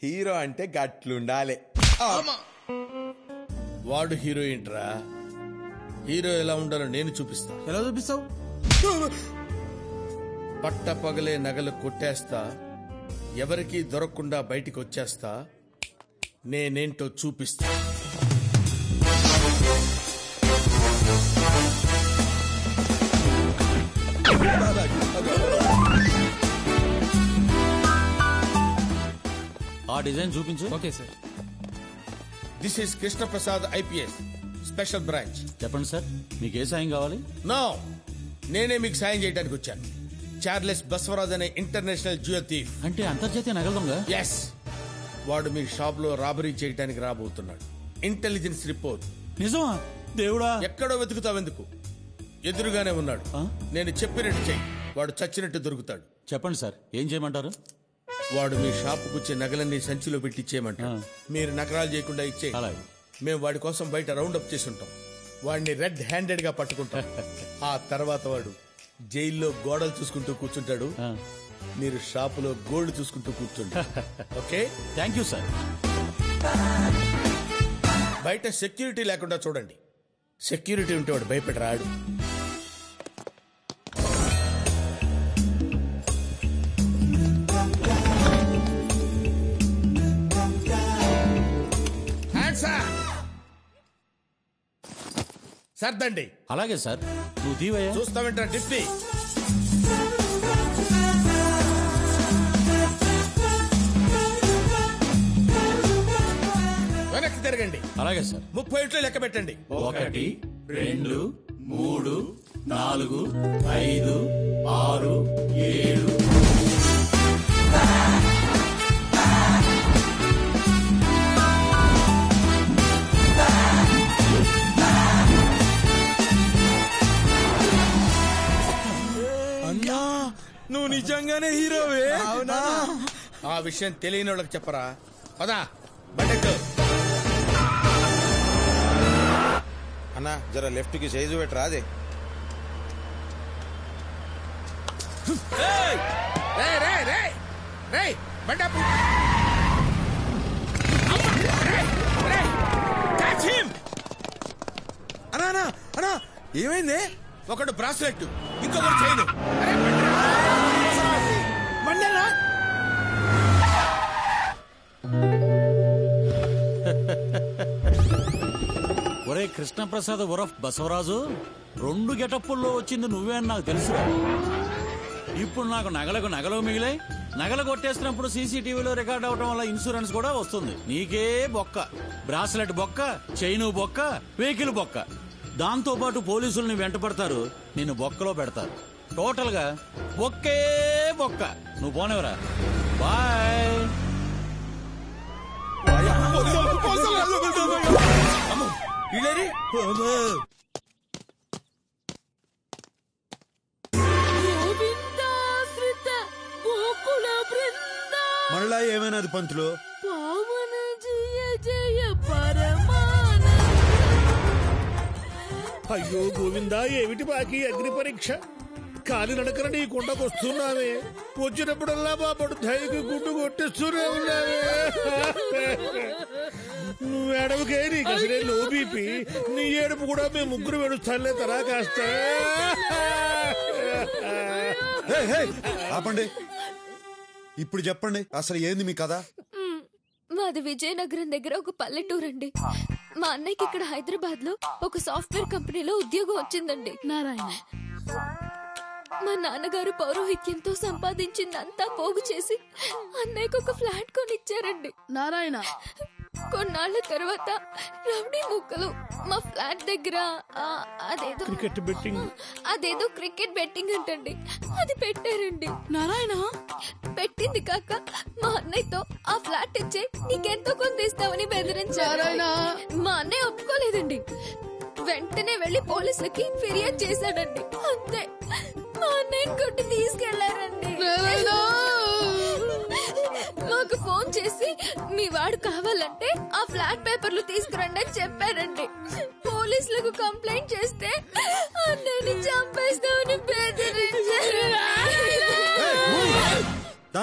Hero అంటే గట్లుండాలి. వాడు heroine రా. హీరో ఎలా ఉండాలో నేను చూపిస్తా. ఎలా చూపిస్తావు? పట్ట పగలే నగలు కొట్టేస్తా, ఎవరికీ దొరకకుండా బయటికి వచ్చేస్తా, నేనేంటో చూపిస్తా. ఆ డిజైన్ చూపించు. Okay sir. This is Krishna Prasad IPS, special branch. చెప్పండి సార్, మీకు ఏ సాయం కావాలి? నో, నేనే మీకు సాయం చేయడానికి వచ్చాను. చార్లెస్ బసవరాజ్ అనే ఇంటర్నేషనల్ జ్యువెల్ థీఫ్. అంటే అంతర్జాతీయ నగల దొంగ? ఎస్, వాడు మీ షాప్ లో రాబరీ చేయడానికి రాబోతున్నాడు. Intelligence report. నిజమా? దేవుడా! ఎక్కడో వెతుకుతావెందుకు, ఎదురుగానే ఉన్నాడు. నేను చెప్పినట్టు చెయ్యి, వాడు చచ్చినట్టు దొరుకుతాడు. చెప్పండి సార్, ఏం చేయమంటారు? వాడు మీ షాపుకు వచ్చే నగలన్నీ సంచిలో పెట్టి ఇచ్చేయమంటాడు. మీరు నకరాలు చేయకుండా ఇచ్చే. అలాగే. మేము వాడి కోసం బయట రౌండ్ అప్ చేసి ఉంటాం. వాడిని రెడ్ హ్యాండెడ్ గా పట్టుకుంటాం. ఆ తర్వాత వాడు జైల్లో గోడలు చూసుకుంటూ కూర్చుంటాడు, మీరు షాపులో గోల్డ్ చూసుకుంటూ కూర్చుంటారు. Okay, thank you sir. బయట సెక్యూరిటీ లేకుండా చూడండి. సెక్యూరిటీ ఉంటే వాడు భయపడి రాడు. సర్దండి. అలాగే సార్, నువ్వు తీవయ్యా. చూస్తామంటారా డిప్పి? వెనక్కి తిరగండి. అలాగే సార్. 30 ఇట్లు లెక్క పెట్టండి. 1 2 3 4 5 6 7. నువ్వు నిజంగానే హీరోవే? అవునా? ఆ విషయం తెలియని వాళ్ళకి చెప్పరా. పదా బట్టెక్కు. అన్నా జర లెఫ్ట్ కి సైజు పెట్టరా. అదే అన్నా అన్నా ఏమైంది? ఒకడు బ్రాస్లెట్, ఇంకొకటి చైన్. ఒరే కృష్ణప్రసాద్ ఉరఫ్ బసవరాజు, 2 గెటప్పుల్లో వచ్చింది నువ్వే అని నాకు తెలుసు. ఇప్పుడు నాకు నగలు మిగిలాయి. నగలు కొట్టేసినప్పుడు సీసీటీవీలో రికార్డ్ అవడం వల్ల ఇన్సూరెన్స్ కూడా వస్తుంది. నీకే బొక్క, బ్రాస్లెట్ బొక్క, చైను బొక్క, వెహికల్ బొక్క. దాంతో పాటు పోలీసుల్ని వెంట పడతారు, నిన్ను బొక్కలో పెడతారు. టోటల్ గా బొక్కే బొక్క. నువ్వు పోనేవరా. బాయ్. మళ్ళా ఏమైనది పంతులు? అయ్యో గోవిందా, ఏమిటి బాకీ అగ్ని పరీక్ష? కాలి నడకన నీ కొండకొస్తున్నావే, వచ్చినప్పుడల్లా మా పడు ధైర్యకి గుడ్డు కొట్టిస్తూనే ఉన్నావే. నువ్వు ఏడవకే, నీకు అసలే లో బీపీ. నీ ఏడుపు కూడా మేము ముగ్గురు వెడుస్తానులే తరా కాస్త. ఆపండి. ఇప్పుడు చెప్పండి, అసలు ఏంది మీ కథ? మాది విజయనగరం దగ్గర ఒక పల్లెటూరు అండి. మా అన్నయ్యకి ఇక్కడ హైదరాబాద్ లో ఒక సాఫ్ట్వేర్ కంపెనీలో ఉద్యోగం వచ్చిందండి. నారాయణ, మా నాన్నగారు పౌరోహిత్యంతో సంపాదించిందంతా పోగు చేసి అన్నయ్యకు ఒక ఫ్లాట్ కొనిచ్చారండి. నారాయణ, కొన్నాళ్ల తర్వాత రౌడీ ముక్కలు మా ఫ్లాట్ దగ్గర అదేదో క్రికెట్ బెట్టింగ్ అంటండి, అది పెట్టారండి. నారాయణ, పెట్టింది కాక మా అన్నయ్యతో ఆ ఫ్లాట్ ఇచ్చే నీకెంతో కొంత ఇస్తామని బెదిరించారు. మా అన్నయ్య ఒప్పుకోలేదండి. వెంటనే వెళ్లి పోలీసులకి ఫిర్యాదు చేశాడండి. అంతే, మా అన్నయ్యని కొట్టి తీసుకెళ్లారండి. మాకు ఫోన్ చేసి మీ వాడు కావాలంటే ఆ ఫ్లాట్ పేపర్లు తీసుకురండి అని చెప్పారండి. పోలీసులకు కంప్లైంట్ చేస్తే అన్నయ్యని చంపేస్తామని బెదిరించారు.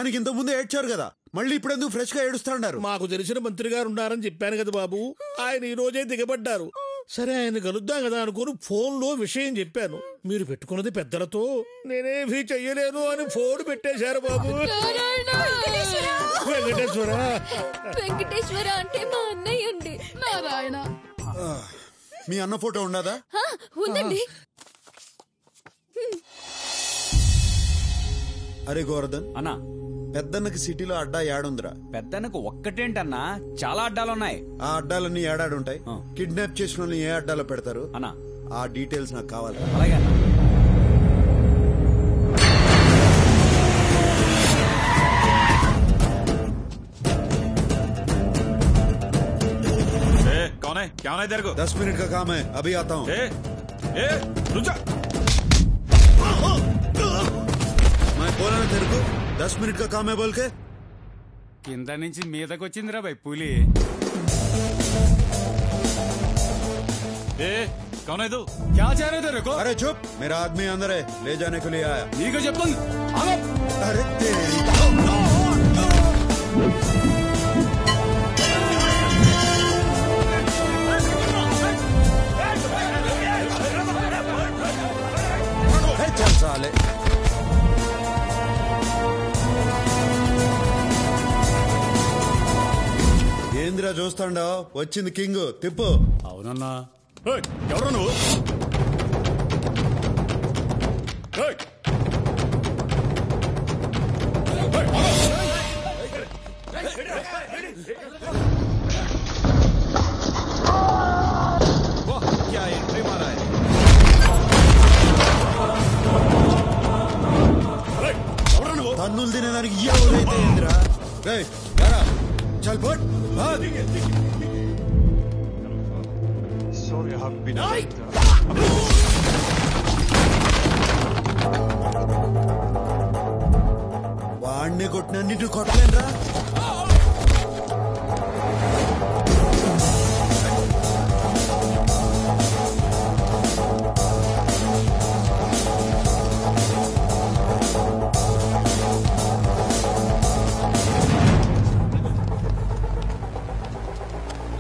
దానికి ఇంత ముందు ఏడ్చారు కదా, మళ్ళీ ఇప్పుడు ఎందుకు ఫ్రెష్ గా ఏడుస్తాడారు? మాకు తెలిసిన మంత్రి గారు ఉన్నారని చెప్పాను కదా బాబు, ఆయన ఈ రోజే దిగబడ్డారు. సరే ఆయన కలుద్దాం కదా అనుకుని ఫోన్ లో విషయం చెప్పాను. మీరు పెట్టుకున్నది పెద్దలతో, నేనేమీ చెయ్యలేను అని ఫోన్ పెట్టేశారు బాబు. వెంకటేశ్వర వెంకటేశ్వర అంటే మా అన్నయ్య అండి. నారాయణ. మీ అన్న ఫోటో ఉండదా? ఉందండి. అరే గోవర్ధన్ అన్నా, పెద్దన్నకి సిటీలో అడ్డా ఏడుందిరా? పెద్దనకు ఒక్కటేంటన్నా, చాలా అడ్డాలున్నాయి. ఆ అడ్డాలన్నీ ఏడాడుంటాయి. కిడ్నాప్ చేసిన వాళ్ళని ఏ అడ్డాలో పెడతారు అన్నా, ఆ డీటెయిల్స్ నాకు కావాలి. అలాగే అన్నా. कौन है? क्या होना है तेरे को? 10 मिनट का काम है, अभी आता हूँ. रुक जा. मैं बोला ना तेरे को 10 मिनट का काम है बोल के. కింద నుంచి మీదకి వచ్చిందిరా భయ్ పులి. कौन है तू? क्या चाह रहे तेरे को? अरे चुप, मेरा आदमी अंदर है, ले जाने के लिए आया. నీకు చెప్తుంది. अरे तेरी चल साले. ఏంద్రా చూస్తాండో, వచ్చింది కింగ్, తిప్పు. అవునన్నా. ఎవరు నువ్వు? क्या एंट्री मारा है? తన్నులు తినేదానికి ఎవరైతే ఏంద్రా? చల్ పోట్. వాడిని కొట్టిన నిన్ను కొట్టలేనురా.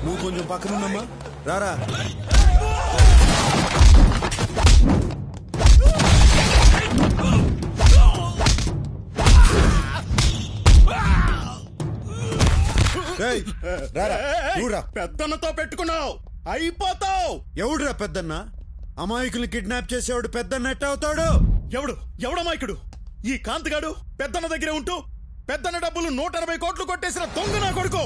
నువ్వు కొంచెం పక్కనున్నమ్మా, రారా. పెద్దన్నతో పెట్టుకున్నావు, అయిపోతావు. ఎవడురా పెద్దన్న? అమాయకుల్ని కిడ్నాప్ చేసేవాడు పెద్దన్న ఎట్ట అవుతాడు? ఎవడమాయకుడు? ఈ కాంతిగాడు పెద్దన్న దగ్గరే ఉంటూ పెద్దన్న డబ్బులు 180 కోట్లు కొట్టేసిన దొంగ నా కొడుకు.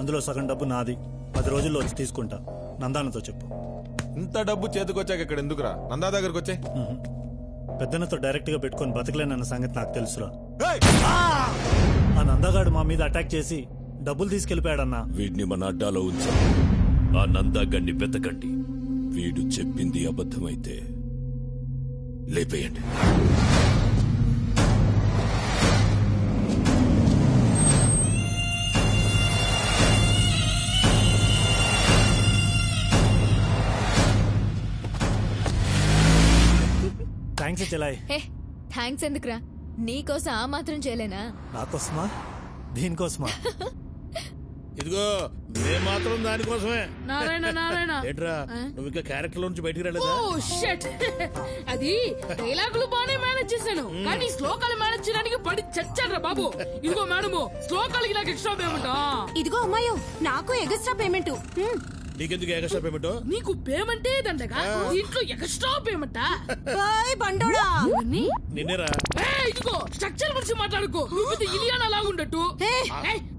అందులో సగం డబ్బు నాది, 10 రోజుల్లో వచ్చి తీసుకుంటా. నందానతో చెప్పు. ఇంత డబ్బు చేతికొచ్చాక ఇక్కడ ఎందుకురా? నందా దగ్గరకు వచ్చే. పెద్దనతో డైరెక్ట్ గా పెట్టుకుని బతకలేనన్న సంగతి నాకు తెలుసురా. ఆ నందాగాడు మా మీద అటాక్ చేసి డబ్బులు తీసుకెళ్లిపోయాడన్నా. వీడిని మన అడ్డాలో ఉంచాం. ఆ నందాగాడిని వెతకండి. వీడు చెప్పింది అబద్ధమైతే లేపేయండి. థ్యాంక్స్ చెలాయ్. థ్యాంక్స్ ఎందుకురా? నీకోసం ఆ మాత్రం చేయలేనా? నాకోసమా? దీనికోసమా? ఇదిగో మేము మాత్రం దానికోసమే. నారాయణ నారాయణ. ఏంట్రా నువ్వు ఇంకా క్యారెక్టర్ లో నుంచి బయటికి రాలేదా? ఓ షట్. అది డైలాగులు బానే మేనేజ్ చేశాను, కానీ శ్లోకాలు మేనేజ్ చేయడానికి పడి చచ్చాడ్రా బాబు. ఇదిగో మేడము, శ్లోకాలకి నాకు ఎక్స్ట్రా పేమెంట్. ఇదిగో అమ్మాయో, నాకు ఎక్స్ట్రా పేమెంట్. నీకెందుకు ఎక్స్ట్రా పేమెంట్? నీకు పేమెంటే దండగా, ఇంట్లో ఎక్స్ట్రా పేమెంటా? నిన్నేరా? ఇదిగో స్ట్రక్చర్ గురించి మాట్లాడుకో. నువ్వు ఇలియానా లాగుండట్టు.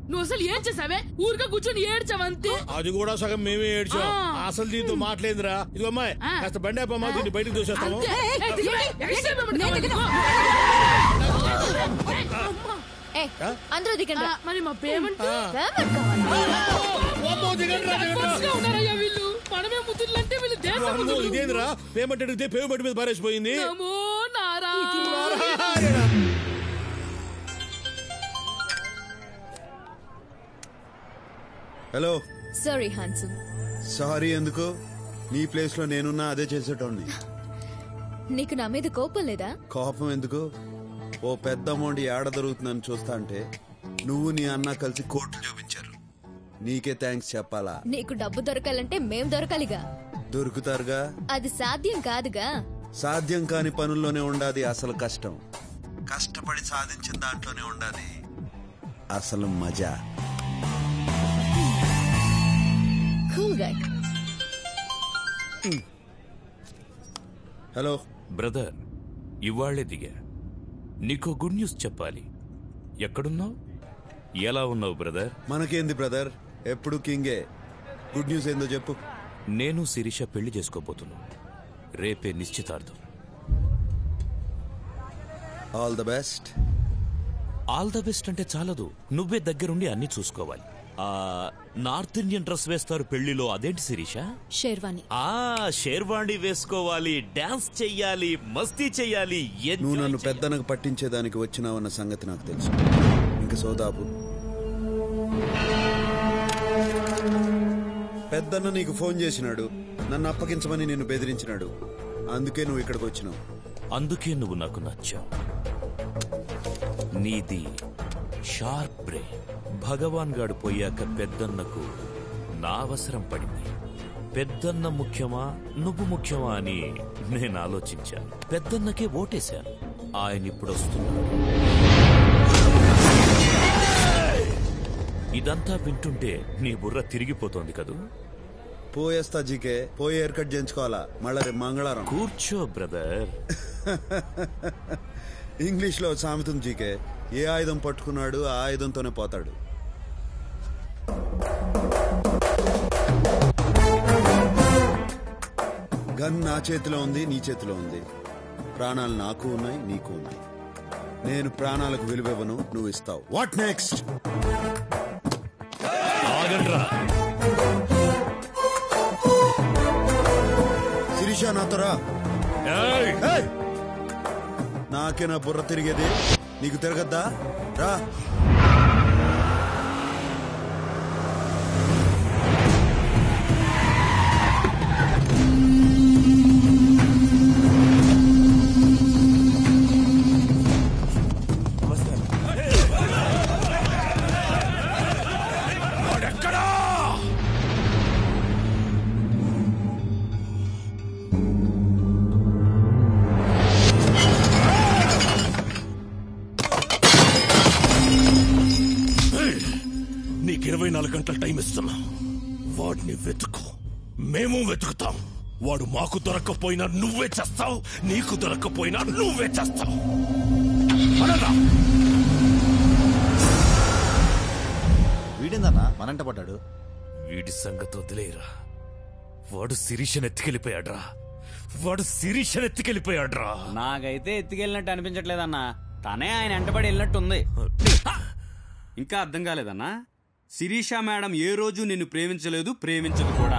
నువ్వు అసలు ఏం చేసావే? ఊరికే కూర్చొని ఏడ్చావంతే. అది కూడా సగం మేమే ఏడ్చాం. అసలు దీంతో మాట్లాడిందిరా. ఇదిగో అమ్మాయి కాస్త బండి ఆపమ్మా, దీన్ని బయటకు దోసేస్తాము. అందరూ దిగండి. మరి మా పేమెంట్ వీళ్ళు మనమే ముద్దులంటే వీళ్ళు దేశం. ఇదేంద్రా పేమెంట్ అడిగితే పేమెంట్ మీద పారేసిపోయింది. హలో. Sorry handsome. సారీ ఎందుకు? నీ ప్లేస్ లో నేనున్నా అదే చేసేటోడిని. నీకు నా మీద కోపం లేదా? కోపం ఎందుకు? ఓ పెద్ద అమౌంట్ ఏడ దొరుకుతుందని చూస్తా అంటే నువ్వు నీ అన్న కలిసి కోర్టు చూపించారు. నీకే థ్యాంక్స్ చెప్పాలా? నీకు డబ్బు దొరకాలంటే మేం దొరకాలిగా. దొరుకుతారుగా. అది సాధ్యం కాదుగా. సాధ్యం కాని పనుల్లోనే ఉండాది అసలు కష్టం. కష్టపడి సాధించిన దాంట్లోనే ఉండాది అసలు మజా. Cool guy. హలో బ్రదర్, ఇవాళ్లే దిగా. నీకో గుడ్ న్యూస్ చెప్పాలి. ఎక్కడున్నావు? ఎలా ఉన్నావు బ్రదర్? మనకేంది బ్రదర్, ఎప్పుడు కింగే. గుడ్ న్యూస్ ఏందో చెప్పు. నేను శిరీష పెళ్లి చేసుకోబోతున్నా. రేపే నిశ్చితార్థం. All the best. All the best అంటే చాలదు, నువ్వే దగ్గరుండి అన్ని చూసుకోవాలి. నార్త్ ఇండియన్ డ్రెస్ వేస్తారు పెళ్లిలో, అదేంటి శిరీష? షేర్వాణి. షేర్వాణి వేసుకోవాలి, డాన్స్ చెయ్యాలి, మస్తీ చెయ్యాలి. నువ్వు నన్ను పెద్దనకు పట్టించేదానికి వచ్చినావన్న సంగతి నాకు తెలుసు. ఇంక సోదాపు. పెద్దన్న నీకు ఫోన్ చేసినాడు, నన్ను అప్పగించమని నిన్ను బెదిరించినాడు. అందుకే నువ్వు ఇక్కడికి వచ్చినావు. అందుకే నువ్వు నాకు నచ్చావు. నీది షార్ప్ బ్రెయిన్. భగవాన్ గాడు పోయాక పెద్దన్నకు నా అవసరం పడింది. పెద్దన్న ముఖ్యమా నువ్వు ముఖ్యమా అని నేను ఆలోచించాను. పెద్దన్నకే ఓటేశాను. ఆయన ఇప్పుడు వస్తున్నాడు. ఇదంతా వింటుంటే నీ బుర్ర తిరిగిపోతోంది కదూ? పోయేస్తా జీకే. పోయి హెయిర్ కట్ చేయించుకోవాలా మళ్ళా రేపు మంగళవారం. కూర్చో బ్రదర్. ఇంగ్లీష్ లో సామెతం జీకే, ఏ ఆయుధం పట్టుకున్నాడు ఆ ఆయుధంతోనే పోతాడు. గన్ నా చేతిలో ఉంది, నీ చేతిలో ఉంది. ప్రాణాలు నాకు ఉన్నాయి, నీకు ఉన్నాయి. నేను ప్రాణాలకు విలువివ్వను, నువ్వు ఇస్తావు. What next? శిరీష నాతో రా. నాకే నా బుర్ర తిరిగేది, నీకు తిరగద్దా? రా. నీకు 24 గంటల టైం ఇస్తున్నా. వాడిని వెతుకు, మేము వెతుకుతాం. వాడు మాకు దొరక్కపోయినా నువ్వే చేస్తావు, నీకు దొరక్కపోయినా నువ్వే చేస్తావు. వీడిందన్నా మనంట పడ్డాడు. వీడి సంగతి వదిలేరా. వాడు శిరీషను ఎత్తుకెళ్ళిపోయాడ్రా. వాడు శిరీషను ఎత్తుకెళ్ళిపోయాడ్రా. నాకైతే ఎత్తుకెళ్ళినట్టు అనిపించట్లేదన్నా. తనే ఆయన వెంటబడి వెళ్ళినట్టుంది. ఇంకా అర్థం కాలేదన్నా? శిరీష మేడం ఏ రోజు నిన్ను ప్రేమించలేదు, ప్రేమించదు కూడా.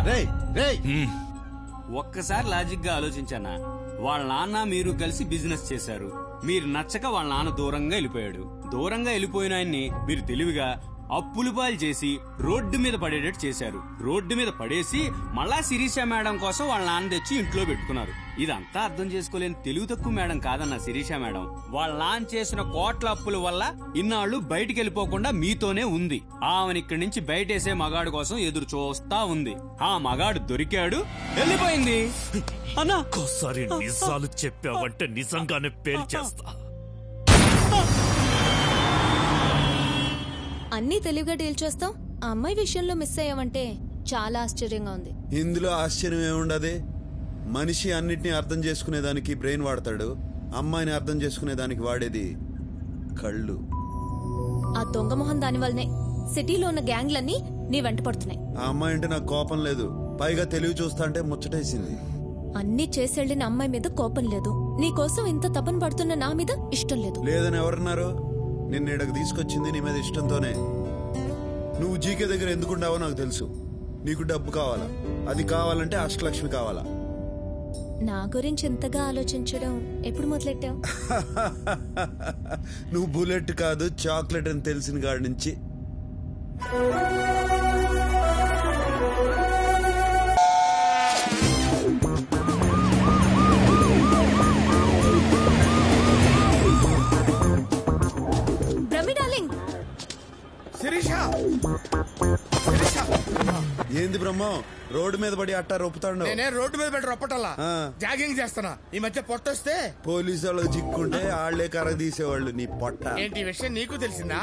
ఒక్కసారి లాజిక్ గా ఆలోచించానా? వాళ్ళ నాన్న మీరు కలిసి బిజినెస్ చేశారు. మీరు నచ్చక వాళ్ళ నాన్న దూరంగా వెళ్ళిపోయాడు. దూరంగా వెళ్ళిపోయిన ఆయన్ని మీరు తెలివిగా అప్పులు పాలు చేసి రోడ్డు మీద పడేటట్టు చేశారు. రోడ్డు మీద పడేసి మళ్ళా శిరీష మేడం కోసం వాళ్ళ నాన్న తెచ్చి ఇంట్లో పెట్టుకున్నారు. ఇదంతా అర్థం చేసుకోలేని తెలుగు తక్కువ మేడం కాదన్న శిరీష మేడం. వాళ్ళ నాన్న చేసిన కోట్ల అప్పుల వల్ల ఇన్నాళ్లు బయటికి వెళ్ళిపోకుండా మీతోనే ఉంది. ఆమెను ఇక్కడి నుంచి బయటేసే మగాడు కోసం ఎదురు చూస్తా ఉంది. ఆ మగాడు దొరికాడు, వెళ్ళిపోయింది. అన్నా ఒక్కోసారి నిజాలు చెప్పావంటే నిజంగానే పేల్చేస్తా. అన్నీ తెలివిగా డీల్ చేస్తాం. ఆ అమ్మాయి విషయంలో మిస్ అయ్యావంటే చాలా ఆశ్చర్యంగా ఉంది. ఇందులో ఆశ్చర్యం ఏముండదు. మనిషి అన్నిటినీ అర్థం చేసుకునేదానికి బ్రెయిన్ వాడతాడు, అమ్మాయిని అర్థం చేసుకునేదానికి వాడేది కళ్ళు. ఆ దొంగ మొహం దాని వల్లనే సిటీలో ఉన్న గ్యాంగ్లన్నీ నీ వెంట పడుతున్నాయి. ఆ అమ్మాయి అంటే నాకు కోపం లేదు, పైగా తెలివి చూస్తా అంటే ముచ్చటేసింది. అన్ని చేసేళ్లిన అమ్మాయి మీద కోపం లేదు, నీ కోసం ఇంత తపన పడుతున్న నా మీద ఇష్టం లేదు. లేదని ఎవరన్నారు? నిన్న ఇక్కడికి తీసుకొచ్చింది నీ మీద ఇష్టంతోనే. నువ్వు జీకే దగ్గర ఎందుకుంటావో నాకు తెలుసు. నీకు డబ్బు కావాలా, అది కావాలంటే అష్టలక్ష్మి కావాలా. నా గురించి ఎంతగా ఆలోచించడం ఎప్పుడు మొదలెట్టావు? నువ్వు బుల్లెట్ కాదు చాక్లెట్ అని తెలిసిన కాడి నుంచి. ఏంది బ్రహ్మం, రోడ్డు మీద పడి అట్టా రొప్పుతాడు? నేనే రోడ్డు మీద పడి రొప్పటల్లా జాగింగ్ చేస్తున్నా. ఈ మధ్య పొట్టొస్తే పోలీసు వాళ్ళు చిక్కుంటే ఆళ్లే కర్ర తీసేవాళ్ళు. నీ పొట్ట ఏంటి విషయం నీకు తెలిసిందా?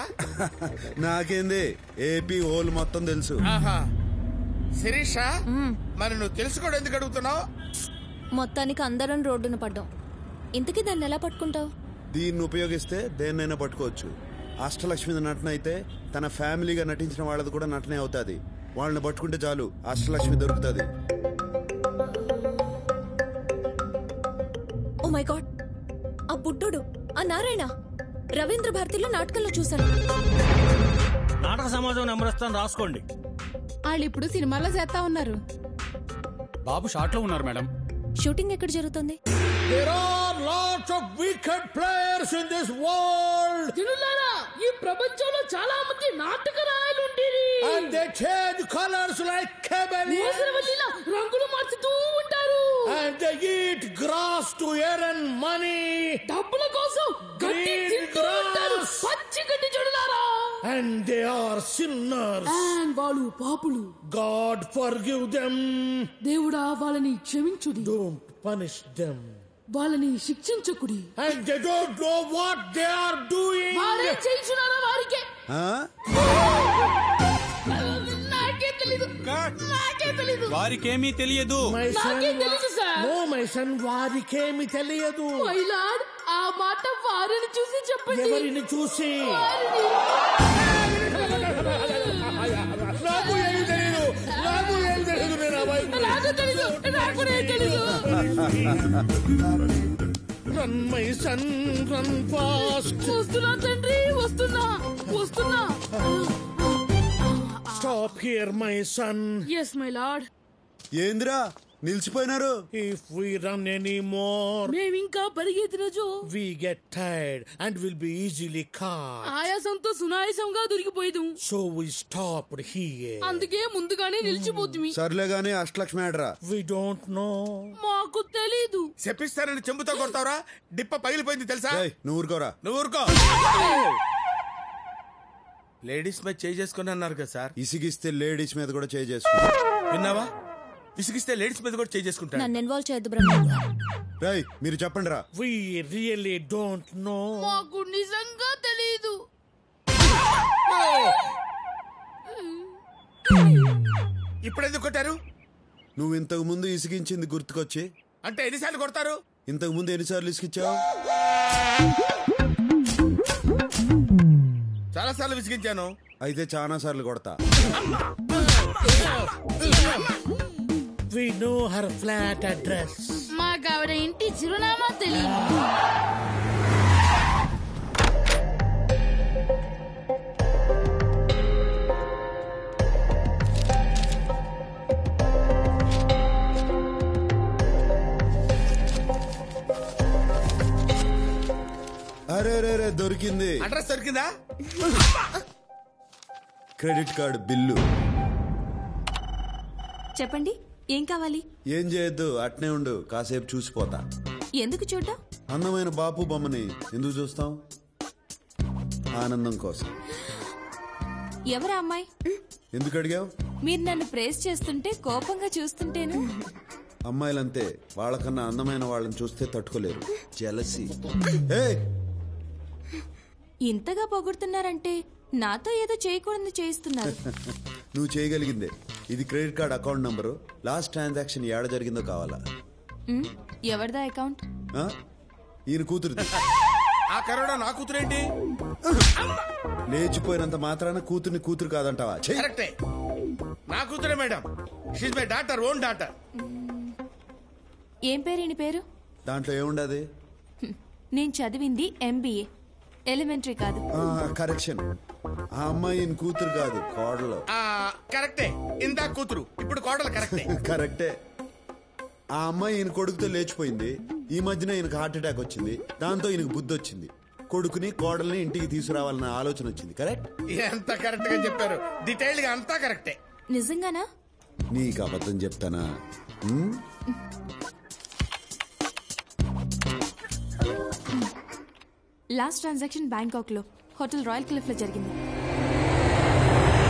నాకేంది, ఏపీ హోల్ మొత్తం తెలుసు. శిరీష, మరి నువ్వు తెలుసుకోవడం ఎందుకు అడుగుతున్నావు? మొత్తానికి అందరం రోడ్డున పడ్డాం. ఇంతకీ దాన్ని ఎలా పట్టుకుంటావు? దీన్ని ఉపయోగిస్తే దేన్నైనా పట్టుకోవచ్చు. అష్టలక్ష్మి నటన అయితే తన ఫ్యామిలీగా నటించిన వాళ్ళది కూడా నటనే అవుతాది. వాళ్ళని పట్టుకుంటే చాలు, అష్టలక్ష్మి దొరుకుతుంది. ఓ మై గాడ్, ఆ బుడ్డోడు, ఆ నారాయణ రవీంద్ర భారతిలో నాటకంలో చూశాను. నాటక సమాజం నెంబర్ ఇస్తాను, రాసుకోండి. వాళ్ళు ఇప్పుడు సినిమాలో చేస్తా ఉన్నారు. బాబు షాట్ లో ఉన్నారు మేడం. షూటింగ్ ఎక్కడ జరుగుతుంది? There are lots of wicked players in this world. జనులారా, ఈ ప్రపంచంలో చాలా మంది నాటక రాయలు ఉండేది. And they change colors like chameleons. రంగులు మార్చుతూ ఉంటారు. And they eat grass to earn money. డబ్బుల కోసం గడ్డి తింటూ ఉంటారు. పచ్చి గడ్డి జనులారా. And they are sinners. And వాళ్ళు పాపులు. God forgive them. దేవుడా వాళ్ళని క్షమించుడి. Don't punish them. వాళ్ళని శిక్షించకుడి. And they don't know what they are doing. వారే చేయించున్నారా వారికే? నాకే తెలీదు. నాకే తెలీదు. వారికేమీ తెలియదు. నాకే తెలుసు సార్. No, my son, వారికేమి తెలియదు. మై లార్డ్, ఆ మాట వారిని చూసి చెప్పండి. ఎవరిని చూసి? నాకు ఏమి తెలియదు, నాకు ఏమి తెలియదు. నేను నాకు తెలుసు, నాకు తెలీదు. Run, my son, run fast. వస్తున్నా తండ్రి, వస్తున్నా వస్తున్నా. Stop here, my son. Yes, my lord. ఏందిరా నిలిచిపోయినారు? If we run anymore, మేమింకా పరిగెత్తిన Joe, we get tired and will be easily caught. ఆయాసంతో సునాయాసంగా దొరికిపోయేదు. So we stopped here. అందుకే ముందుగానే నిలిచిపోతుంది. సర్లే గానీ అష్టలక్ష్మి ఆడరా. We don't know. మాకు తెలీదు. చెప్పిస్తానని చెంబుతో కొడతావరా? డిప్ప పగిలిపోయింది తెలుసా? నువ్వు ఊరుకోరా. నువ్వు ఊరుకో. లేడీస్ మీద చేయి చేసుకుని అన్నారు కదా సార్. ఇసిగిస్తే లేడీస్ మీద కూడా చేయి చేసుకుంటా. విన్నావా? విసిగిస్తే లేడీస్ మీద కూడా చేయి చేసుకుంటా. నన్ను ఇన్వాల్వ్ చేయొద్దు బ్రహ్మ. రేయ్, మీరు చెప్పండి రా. We really don't know. మాకు నిజంగా తెలీదు. ఇప్పుడు ఎందుకు కొట్టారు? నువ్వు ఇంతకు ముందు ఇసిగించింది గుర్తుకొచ్చి. అంటే ఎన్నిసార్లు కొడతారు? ఇంతకు ముందు ఎన్నిసార్లు ఇసిగించావు? చాలా సార్లు విసిగించాను. అయితే చాలా సార్లు కొడతా. We know her flat address. మాకు ఆవిడ ఇంటి చిరునామా తెలియదు. అరే రే రే, దొరికింది. అడ్రస్ దొరికిందా? Credit card bill. చెప్పండి, ఏం కావాలి? ఏం చేయొద్దు, అట్నే ఉండు, కాసేపు చూసిపోతా. ఎందుకు చూడ్డా? అందమైన బాపు బొమ్మని ఎందుకు చూస్తాం? ఆనందం కోసం. ఎవరా అమ్మాయి? ఎందుకు అడిగావు? మీరు నన్ను ప్రేస్ చేస్తుంటే కోపంగా చూస్తుంటేను. అమ్మాయిలంతే, వాళ్ళకన్నా అందమైన వాళ్ళని చూస్తే తట్టుకోలేరు. జెలసీ. ఇంతగా పొగుడుతున్నారంటే నాతో ఏదో చేయకూడదు చేయిస్తున్నారు. నువ్వు చేయగలిగిందే. ఇది credit card account number. Last transaction ఏడ జరిగిందో కావాలా? ఎవరిదా అకౌంట్? ఈయన కూతురుది. ఆ కరోనా నా కూతురేంటి? లేచిపోయినంత మాత్రాన కూతుర్ని కూతురు కాదంటావా? కరెక్టే, నా కూతురే madam. She's my daughter, own daughter. ఏం పేరు ఈయన పేరు? దాంట్లో ఏముండదు? నేను చదివింది MBA, ఎలిమెంటరీ కాదు. కరెక్షన్. ఆ అమ్మాయి ఈయన కూతురు కాదు, కోడలు. కరెక్టే, ఇందా కూతురు, ఇప్పుడు కోడలు. కరెక్టే కరెక్టే. ఆ అమ్మాయి ఈయన కొడుకుతో లేచిపోయింది. ఈ మధ్యన ఈయనకు హార్ట్ అటాక్ వచ్చింది. దాంతో ఈయనకు బుద్ధి వచ్చింది. కొడుకుని కోడల్ని ఇంటికి తీసుకురావాలన్న ఆలోచన వచ్చింది. కరెక్ట్? ఎంత కరెక్ట్ గా చెప్పారు. డీటెయిల్డ్ గా అంతా కరెక్టే. నిజంగానా? నీకు అబద్ధం చెప్తానా? లాస్ట్ ట్రాన్సాక్షన్ బ్యాంకాక్ లో హోటల్ రాయల్ క్లిఫ్ లో జరిగింది.